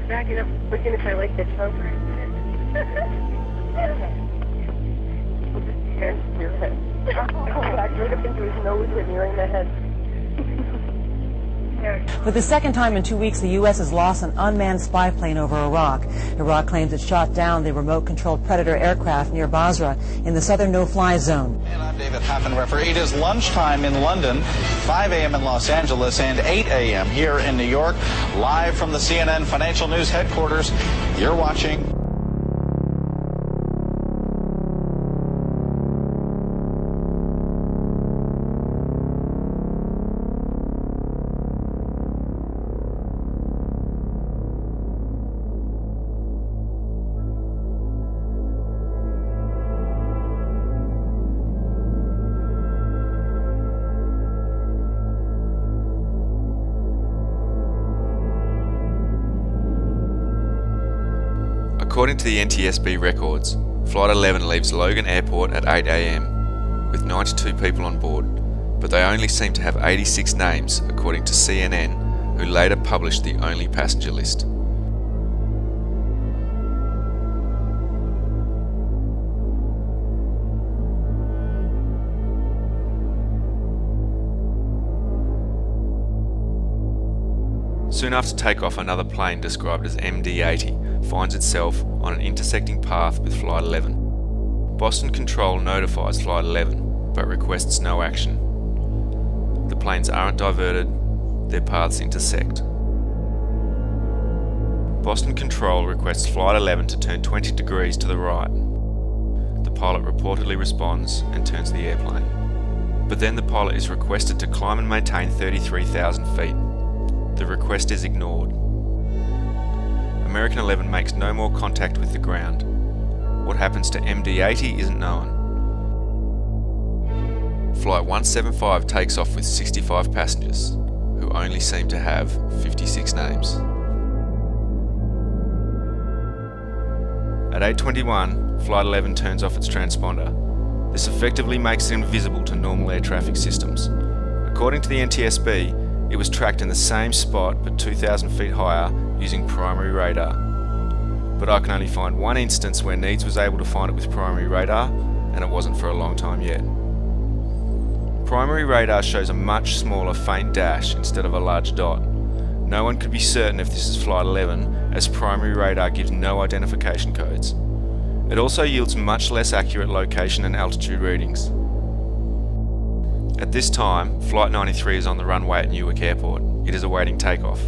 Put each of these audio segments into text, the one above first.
backing up, looking if I like the trunk or we'll just be here in your head. I'll go back right up into his nose, hit me right in the head. For the second time in 2 weeks, the U.S. has lost an unmanned spy plane over Iraq. Iraq claims it shot down the remote-controlled Predator aircraft near Basra in the southern no-fly zone. And I'm David Haffenreffer. It is lunchtime in London, 5 a.m. in Los Angeles, and 8 a.m. here in New York. Live from the CNN Financial News headquarters, you're watching. According to the NTSB records, Flight 11 leaves Logan Airport at 8 a.m. with 92 people on board, but they only seem to have 86 names according to CNN, who later published the only passenger list. Soon after takeoff, another plane described as MD-80 finds itself on an intersecting path with Flight 11. Boston Control notifies Flight 11, but requests no action. The planes aren't diverted, their paths intersect. Boston Control requests Flight 11 to turn 20 degrees to the right. The pilot reportedly responds and turns the airplane. But then the pilot is requested to climb and maintain 33,000 feet. The request is ignored. American 11 makes no more contact with the ground. What happens to MD-80 isn't known. Flight 175 takes off with 65 passengers, who only seem to have 56 names. At 8:21, Flight 11 turns off its transponder. This effectively makes it invisible to normal air traffic systems. According to the NTSB, it was tracked in the same spot but 2,000 feet higher using primary radar. But I can only find one instance where NEEDS was able to find it with primary radar, and it wasn't for a long time yet. Primary radar shows a much smaller faint dash instead of a large dot. No one could be certain if this is Flight 11, as primary radar gives no identification codes. It also yields much less accurate location and altitude readings. At this time, Flight 93 is on the runway at Newark Airport. It is awaiting takeoff.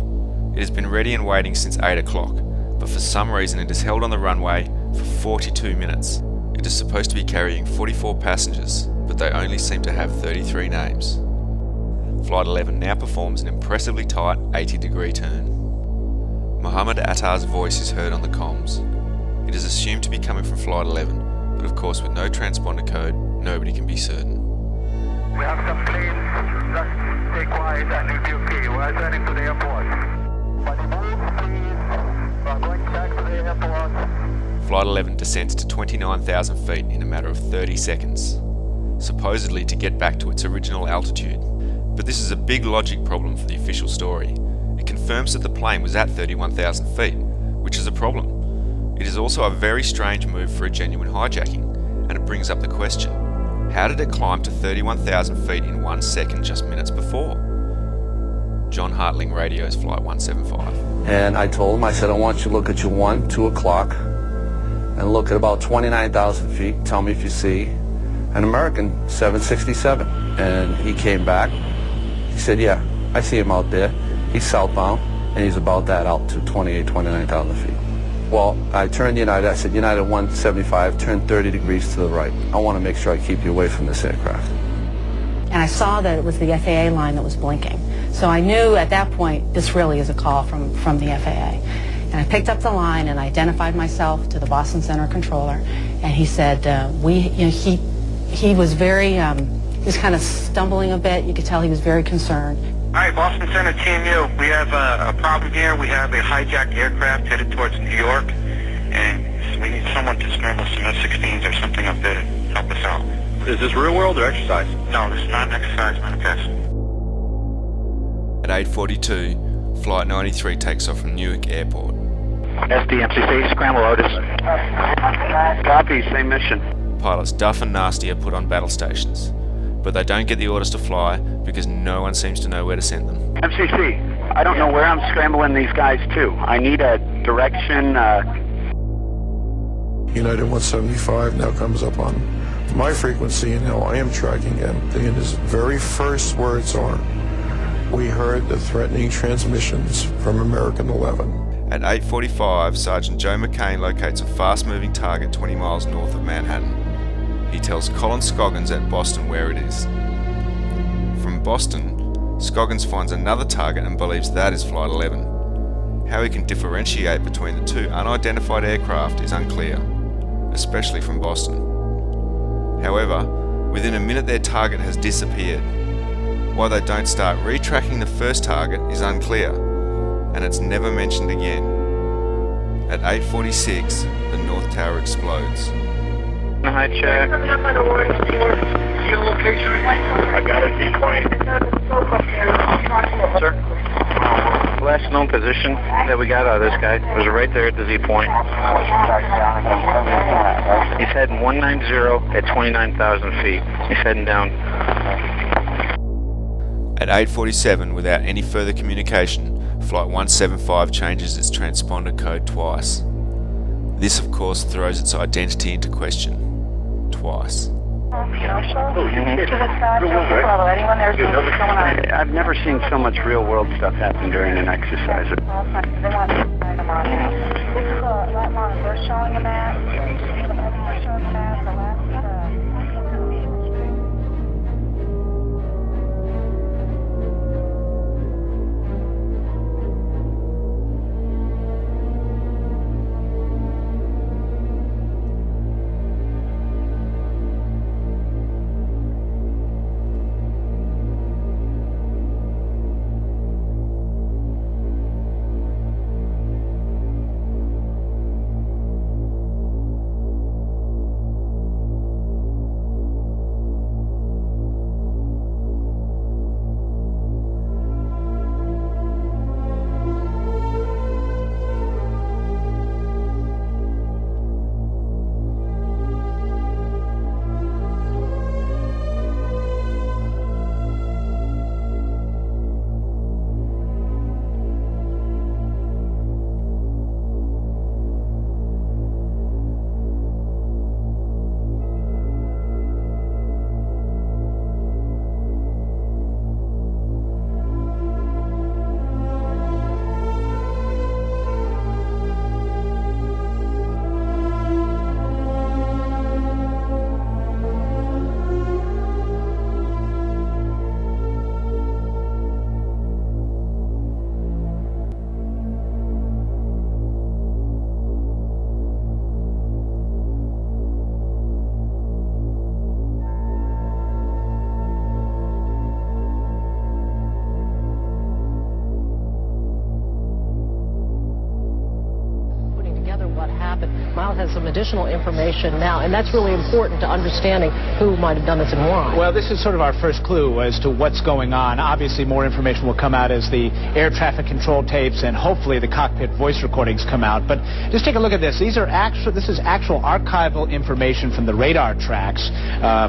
It has been ready and waiting since 8 o'clock, but for some reason it is held on the runway for 42 minutes. It is supposed to be carrying 44 passengers, but they only seem to have 33 names. Flight 11 now performs an impressively tight 80-degree turn. Mohammed Attar's voice is heard on the comms. It is assumed to be coming from Flight 11, but of course with no transponder code, nobody can be certain. We have some planes, just stay quiet and we'll be okay. We're returning to the airport. But the move, please. We're going back to the airport. Flight 11 descends to 29,000 feet in a matter of 30 seconds, supposedly to get back to its original altitude. But this is a big logic problem for the official story. It confirms that the plane was at 31,000 feet, which is a problem. It is also a very strange move for a genuine hijacking, and it brings up the question: how did it climb to 31,000 feet in 1 second just minutes before? John Hartling radios Flight 175. And I told him, I said, I want you to look at your 1, 2 o'clock and look at about 29,000 feet. Tell me if you see an American 767. And he came back. He said, yeah, I see him out there. He's southbound, and he's about that altitude, 29,000 feet. Well, I turned United. I said, United 175, turn 30 degrees to the right. I want to make sure I keep you away from this aircraft. And I saw that it was the FAA line that was blinking. So I knew at that point, this really is a call from the FAA. And I picked up the line and identified myself to the Boston Center controller. And he said, he was very, he was kind of stumbling a bit. You could tell he was very concerned. All right, Boston Center Team U, we have a problem here. We have a hijacked aircraft headed towards New York, and we need someone to scramble some F-16s or something up there to help us out. Is this real world or exercise? No, this is not an exercise manifest. At 8:42, Flight 93 takes off from Newark Airport. SDMCC, scramble Otis. Copy, same mission. Pilots Duff and Nasty are put on battle stations, but they don't get the orders to fly because no one seems to know where to send them. MCC, I don't know where I'm scrambling these guys to. I need a direction. United 175 now comes up on my frequency, and now I am tracking him. And his very first words are, "We heard the threatening transmissions from American 11. At 8:45, Sergeant Joe McCain locates a fast-moving target 20 miles north of Manhattan. He tells Colin Scoggins at Boston where it is. From Boston, Scoggins finds another target and believes that is Flight 11. How he can differentiate between the two unidentified aircraft is unclear, especially from Boston. However, within a minute their target has disappeared. Why they don't start retracking the first target is unclear, and it's never mentioned again. At 8:46, the North Tower explodes. Hi, check. Coming up on the orange door. Geolocation. I got it, decoy. Sir? Last known position that we got out of this guy was right there at the Z point. He's heading 190 at 29,000 feet. He's heading down. At 8:47, without any further communication, Flight 175 changes its transponder code twice. This, of course, throws its identity into question. Twice. I've never seen so much real world stuff happen during an exercise. Miles has some additional information now, and that's really important to understanding who might have done this and why. Well, this is sort of our first clue as to what's going on. Obviously, more information will come out as the air traffic control tapes and hopefully the cockpit voice recordings come out. But just take a look at this. This is actual archival information from the radar tracks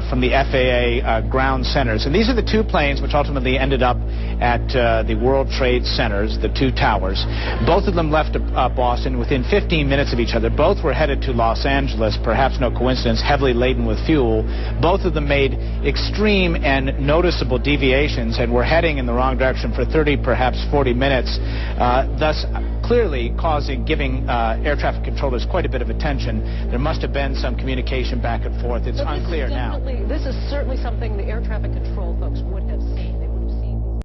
from the FAA ground centers. And these are the two planes which ultimately ended up at the World Trade Centers, the two towers. Both of them left Boston within 15 minutes of each other. Both were headed to Los Angeles, perhaps no coincidence, heavily laden with fuel. Both of them made extreme and noticeable deviations and were heading in the wrong direction for 30, perhaps 40 minutes, thus clearly giving air traffic controllers quite a bit of attention. There must have been some communication back and forth. It's unclear now. This is certainly something the air traffic control folks would